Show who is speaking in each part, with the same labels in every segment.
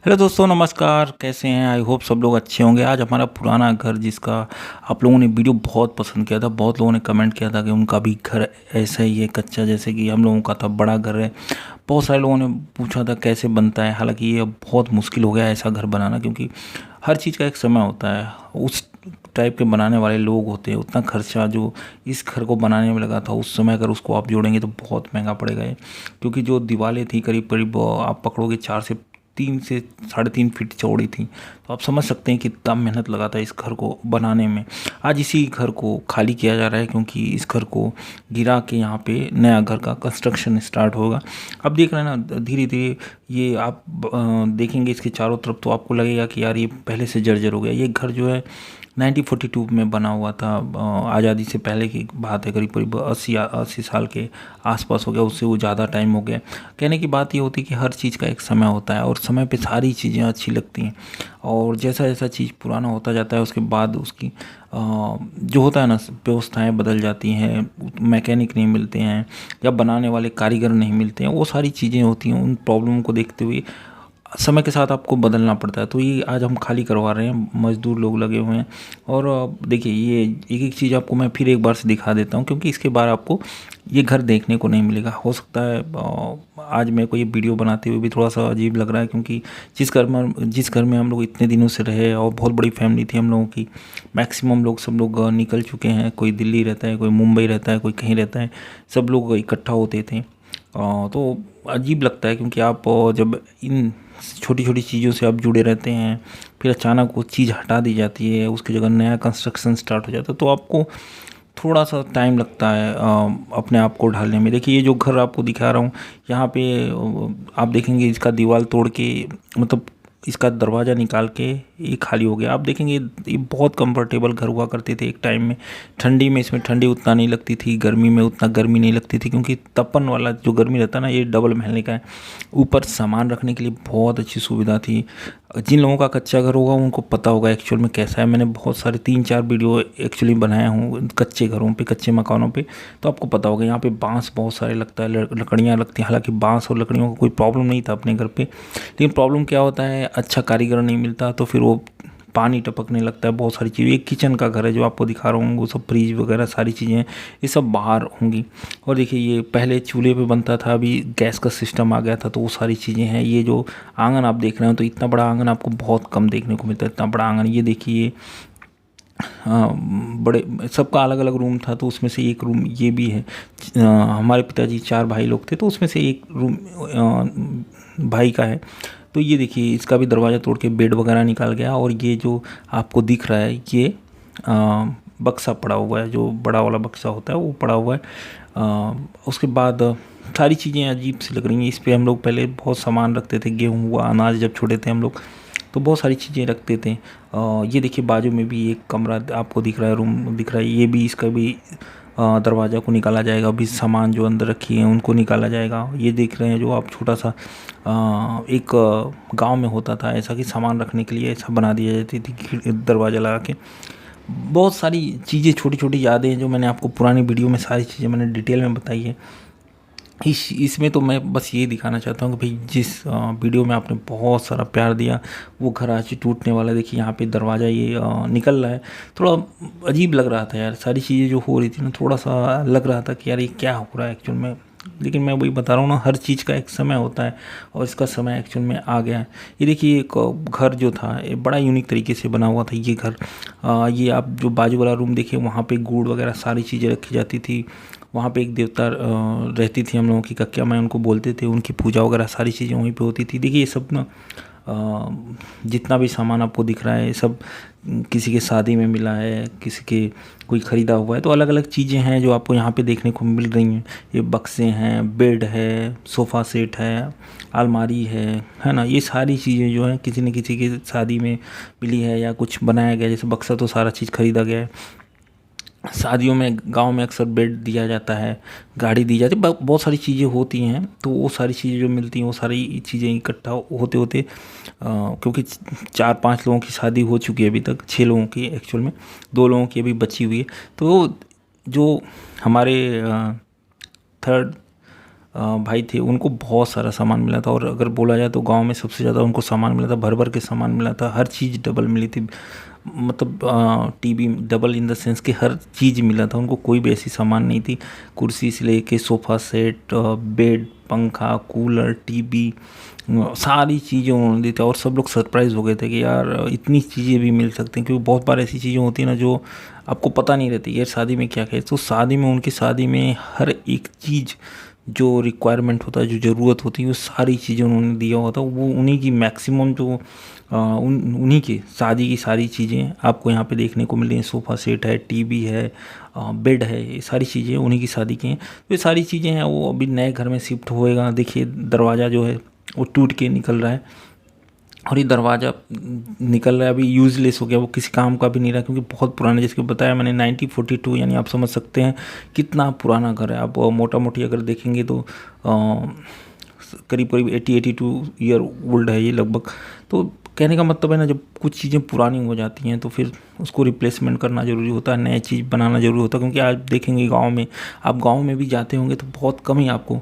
Speaker 1: Hello दोस्तों, नमस्कार। कैसे हैं? आई होप सब लोग अच्छे होंगे। आज हमारा पुराना घर, जिसका आप लोगों ने वीडियो बहुत पसंद किया था, बहुत लोगों ने कमेंट किया था कि उनका भी घर ऐसा ही है, कच्चा, जैसे कि हम लोगों का था, बड़ा घर है। बहुत सारे लोगों ने पूछा था कैसे बनता है। हालांकि ये अब बहुत मुश्किल हो गया है ऐसा घर बनाना, क्योंकि हर चीज़ का एक समय होता है। उस टाइप के बनाने वाले लोग होते हैं, उतना खर्चा जो इस घर को बनाने में लगा था उस समय, अगर उसको आप जोड़ेंगे तो बहुत महंगा पड़ेगा ये। क्योंकि जो दीवारें थी करीब करीब आप पकड़ोगे 4 से 3 फीट चौड़ी थी। तो आप समझ सकते हैं कि कितना मेहनत लगा था इस घर को बनाने में। आज इसी घर को खाली किया जा रहा है, क्योंकि इस घर को गिरा के यहाँ पे नया घर का कंस्ट्रक्शन स्टार्ट होगा। अब देख रहे हैं ना, धीरे धीरे ये आप देखेंगे इसके चारों तरफ, तो आपको लगेगा कि यार ये पहले से जर्जर हो गया। ये घर जो है 1942 में बना हुआ था। आज़ादी से पहले की बात है, करीब करीब 80 साल के आसपास हो गया, उससे वो ज़्यादा टाइम हो गया। कहने की बात ये होती है कि हर चीज़ का एक समय होता है, और समय पे सारी चीज़ें अच्छी लगती हैं। और जैसा जैसा चीज़ पुराना होता जाता है, उसके बाद उसकी जो होता है ना, व्यवस्थाएं बदल जाती हैं। मैकेनिक नहीं मिलते हैं, या बनाने वाले कारीगर नहीं मिलते हैं, वो सारी चीज़ें होती हैं। उन प्रॉब्लम को देखते हुए समय के साथ आपको बदलना पड़ता है। तो ये आज हम खाली करवा रहे हैं, मज़दूर लोग लगे हुए हैं। और देखिए, ये एक एक चीज़ आपको मैं फिर एक बार से दिखा देता हूँ, क्योंकि इसके बाद आपको ये घर देखने को नहीं मिलेगा। हो सकता है आज मेरे को ये वीडियो बनाते हुए भी थोड़ा सा अजीब लग रहा है, क्योंकि जिस घर में हम लोग इतने दिनों से रहे, और बहुत बड़ी फैमिली थी हम लोगों की। मैक्सिमम लोग, सब लोग निकल चुके हैं। कोई दिल्ली रहता है, कोई मुंबई रहता है, कोई कहीं रहता है। सब लोग इकट्ठा होते थे। तो अजीब लगता है, क्योंकि आप जब इन छोटी छोटी चीज़ों से आप जुड़े रहते हैं, फिर अचानक वो चीज़ हटा दी जाती है, उसकी जगह नया कंस्ट्रक्शन स्टार्ट हो जाता है, तो आपको थोड़ा सा टाइम लगता है अपने आप को ढालने में। देखिए, ये जो घर आपको दिखा रहा हूँ, यहाँ पे आप देखेंगे इसका दीवार तोड़ के, मतलब इसका दरवाज़ा निकाल के ये खाली हो गया। आप देखेंगे ये बहुत कंफर्टेबल घर हुआ करते थे एक टाइम में। ठंडी में इसमें ठंडी उतना नहीं लगती थी, गर्मी में उतना गर्मी नहीं लगती थी, क्योंकि तपन वाला जो गर्मी रहता है ना, ये डबल महल का है। ऊपर सामान रखने के लिए बहुत अच्छी सुविधा थी। जिन लोगों का कच्चा घर होगा उनको पता होगा एक्चुअल में कैसा है। मैंने बहुत सारे 3-4 वीडियो एक्चुअली बनाया हूँ कच्चे घरों पे, कच्चे मकानों पे, तो आपको पता होगा। यहाँ पे बांस बहुत सारे लगता है, लकड़ियाँ लगती हैं। हालांकि बांस और लकड़ियों का कोई प्रॉब्लम नहीं था अपने घर पे, लेकिन प्रॉब्लम क्या होता है, अच्छा कारीगर नहीं मिलता, तो फिर वो पानी टपकने लगता है। बहुत सारी चीज़ें, एक किचन का घर है जो आपको दिखा रहा हूँ, वो सब फ्रीज वगैरह सारी चीज़ें हैं, ये सब बाहर होंगी। और देखिए, ये पहले चूल्हे पे बनता था, अभी गैस का सिस्टम आ गया था, तो वो सारी चीज़ें हैं। ये जो आंगन आप देख रहे हो, तो इतना बड़ा आंगन आपको बहुत कम देखने को मिलता है, इतना बड़ा आंगन। ये देखिए, हाँ, बड़े सबका अलग अलग रूम था, तो उसमें से एक रूम ये भी है। हमारे पिताजी 4 भाई लोग थे, तो उसमें से एक रूम भाई का है। तो ये देखिए, इसका भी दरवाज़ा तोड़ के बेड वगैरह निकाल गया। और ये जो आपको दिख रहा है, ये बक्सा पड़ा हुआ है, जो बड़ा वाला बक्सा होता है वो पड़ा हुआ है। उसके बाद सारी चीज़ें अजीब सी लग रही हैं। इस पे हम लोग पहले बहुत सामान रखते थे, गेहूँ हुआ, अनाज, जब छोटे थे हम लोग, तो बहुत सारी चीज़ें रखते थे। ये देखिए, बाजू में भी एक कमरा आपको दिख रहा है, रूम दिख रहा है। ये भी, इसका भी दरवाज़ा को निकाला जाएगा। अभी सामान जो अंदर रखी है उनको निकाला जाएगा। ये देख रहे हैं जो आप, छोटा सा एक गांव में होता था ऐसा, कि सामान रखने के लिए ऐसा बना दिया जाती थी दरवाज़ा लगा के। बहुत सारी चीज़ें, छोटी छोटी यादें हैं, जो मैंने आपको पुरानी वीडियो में सारी चीज़ें मैंने डिटेल में बताई है। इसमें तो मैं बस ये दिखाना चाहता हूँ कि भाई, जिस वीडियो में आपने बहुत सारा प्यार दिया, वो घर आज टूटने वाला है। देखिए, यहाँ पे दरवाज़ा ये निकल रहा है। थोड़ा अजीब लग रहा था यार, सारी चीज़ें जो हो रही थी ना, थोड़ा सा लग रहा था कि यार ये क्या हो रहा है एक्चुअल में। लेकिन मैं वही बता रहा हूँ ना, हर चीज़ का एक समय होता है, और इसका समय एक्चुअल में आ गया है। ये देखिए, एक घर जो था, ये बड़ा यूनिक तरीके से बना हुआ था ये घर। ये आप जो बाजू वाला रूम देखिए, वहाँ पे गुड़ वगैरह सारी चीज़ें रखी जाती थी। वहाँ पे एक देवता रहती थी हम लोगों की, कक्या माई उनको बोलते थे। उनकी पूजा वगैरह सारी चीज़ें वहीं पे होती थी। देखिए, ये सब ना जितना भी सामान आपको दिख रहा है, ये सब किसी के शादी में मिला है, किसी के कोई ख़रीदा हुआ है। तो अलग अलग चीज़ें हैं जो आपको यहाँ पे देखने को मिल रही हैं। ये बक्से हैं, बेड है, सोफ़ा सेट है, अलमारी है ना। ये सारी चीज़ें जो हैं, किसी न किसी की शादी में मिली है, या कुछ बनाया गया। जैसे बक्सा तो सारा चीज़ ख़रीदा गया है। शादियों में, गांव में अक्सर बेड दिया जाता है, गाड़ी दी जाती है, बहुत सारी चीज़ें होती हैं। तो वो सारी चीज़ें जो मिलती हैं, वो सारी चीज़ें इकट्ठा होते होते, क्योंकि 4-5 लोगों की शादी हो चुकी है अभी तक, 6 लोगों की एक्चुअल में, 2 लोगों की अभी बची हुई है। तो जो हमारे थर्ड भाई थे, उनको बहुत सारा सामान मिला था। और अगर बोला जाए तो गांव में सबसे ज़्यादा उनको सामान मिला था, भर भर के सामान मिला था, हर चीज़ डबल मिली थी। मतलब TV double in the sense कि हर चीज़ मिला था उनको, कोई भी ऐसी सामान नहीं थी। कुर्सी से लेके सोफ़ा सेट, बेड, पंखा, कूलर, टीवी, सारी चीज़ें उन्होंने दी थी। और सब लोग सरप्राइज़ हो गए थे कि यार इतनी चीज़ें भी मिल सकती हैं, क्योंकि बहुत बार ऐसी चीज़ें होती हैं ना जो आपको पता नहीं रहती यार शादी में क्या क्या है। तो शादी में, उनकी शादी में हर एक चीज़ जो रिक्वायरमेंट होता है, जो ज़रूरत होती है, वो सारी चीज़ें उन्होंने दिया होता है। वो उन्हीं की मैक्सिमम जो उन्हीं की शादी की सारी चीज़ें आपको यहाँ पे देखने को मिल रही हैं। सोफ़ा सेट है, टीवी है, बेड है, ये सारी चीज़ें उन्हीं की शादी की हैं। तो ये सारी चीज़ें हैं, वो अभी नए घर में शिफ्ट होएगा। देखिए दरवाज़ा जो है वो टूट के निकल रहा है, और ये दरवाज़ा निकल रहा है अभी यूज़लेस हो गया, वो किसी काम का भी नहीं रहा, क्योंकि बहुत पुराना, जैसे बताया मैंने 1942, यानी आप समझ सकते हैं कितना पुराना घर है। आप मोटा मोटी अगर देखेंगे तो करीब करीब 82 ईयर ओल्ड है ये लगभग। तो कहने का मतलब है ना, जब कुछ चीज़ें पुरानी हो जाती हैं तो फिर उसको रिप्लेसमेंट करना ज़रूरी होता है, नई चीज़ बनाना ज़रूरी होता है। क्योंकि आज देखेंगे गांव में, आप गांव में भी जाते होंगे तो बहुत कम ही आपको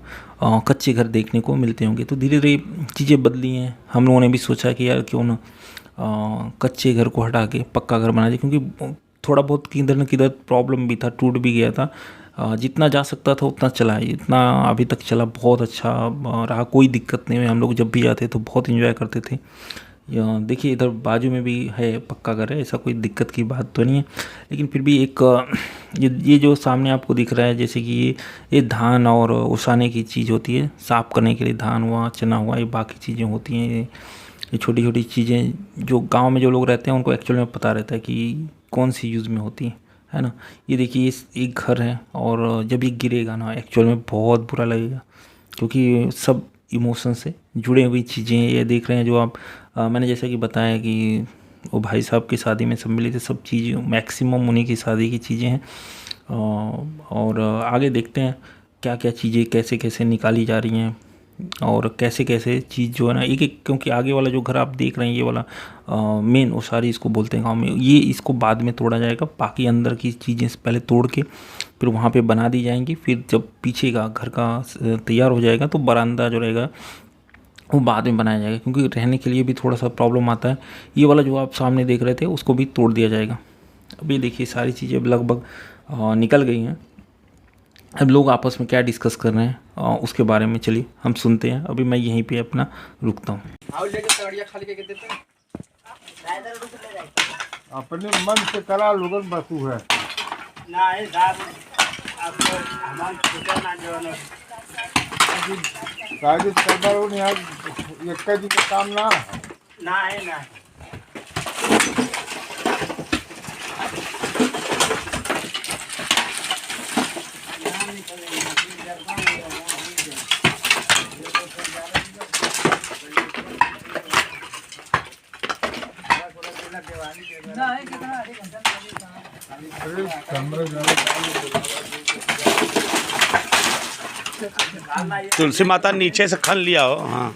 Speaker 1: कच्चे घर देखने को मिलते होंगे। तो धीरे धीरे चीज़ें बदली हैं। हम लोगों ने भी सोचा कि यार क्यों ना कच्चे घर को हटा के पक्का घर बना दें, क्योंकि थोड़ा बहुत किधर न किधर प्रॉब्लम भी था, टूट भी गया था। जितना जा सकता था उतना चला है, इतना अभी तक चला, बहुत अच्छा रहा, कोई दिक्कत नहीं हुई। हम लोग जब भी जाते तो बहुत इन्जॉय करते थे। देखिए इधर बाजू में भी है पक्का घर है, ऐसा कोई दिक्कत की बात तो नहीं है। लेकिन फिर भी एक ये जो सामने आपको दिख रहा है, जैसे कि ये धान और ओसाने की चीज़ होती है, साफ़ करने के लिए धान हुआ, चना हुआ, ये बाकी चीज़ें होती हैं। ये छोटी छोटी चीज़ें जो गांव में जो लोग रहते हैं उनको एक्चुअल में पता रहता है कि कौन सी यूज़ में होती है ना। ये देखिए इस एक घर है, और जब ये गिरेगा ना एक्चुअल में बहुत बुरा लगेगा, क्योंकि सब इमोशन से जुड़े हुई चीज़ें ये देख रहे हैं। जो आप मैंने जैसा कि बताया कि वो भाई साहब की शादी में सब मिले थे, सब चीज़ मैक्सिमम उन्हीं की शादी की चीज़ें हैं। और आगे देखते हैं क्या क्या चीज़ें कैसे कैसे निकाली जा रही हैं, और कैसे कैसे चीज़ जो है ना एक एक, क्योंकि आगे वाला जो घर आप देख रहे हैं ये वाला मेन ओसारी इसको बोलते हैं गांव में, ये इसको बाद में तोड़ा जाएगा। बाकी अंदर की चीज़ें पहले तोड़ के फिर वहाँ पे बना दी जाएंगी। फिर जब पीछे का घर का तैयार हो जाएगा तो बरामदा जो रहेगा वो बाद में बनाया जाएगा, क्योंकि रहने के लिए भी थोड़ा सा प्रॉब्लम आता है। ये वाला जो आप सामने देख रहे थे उसको भी तोड़ दिया जाएगा। अभी देखिए सारी चीज़ें लगभग निकल गई हैं। अब लोग आपस में क्या डिस्कस कर रहे हैं उसके बारे में चलिए हम सुनते हैं। अभी मैं यहीं पे अपना रुकता हूँ।
Speaker 2: अपने मन से करा लोगन बसू है कागज करवाओ नहीं, आज एक दिन का काम ना है।
Speaker 3: तुलसी माता नीचे से खन लिया हो। हाँ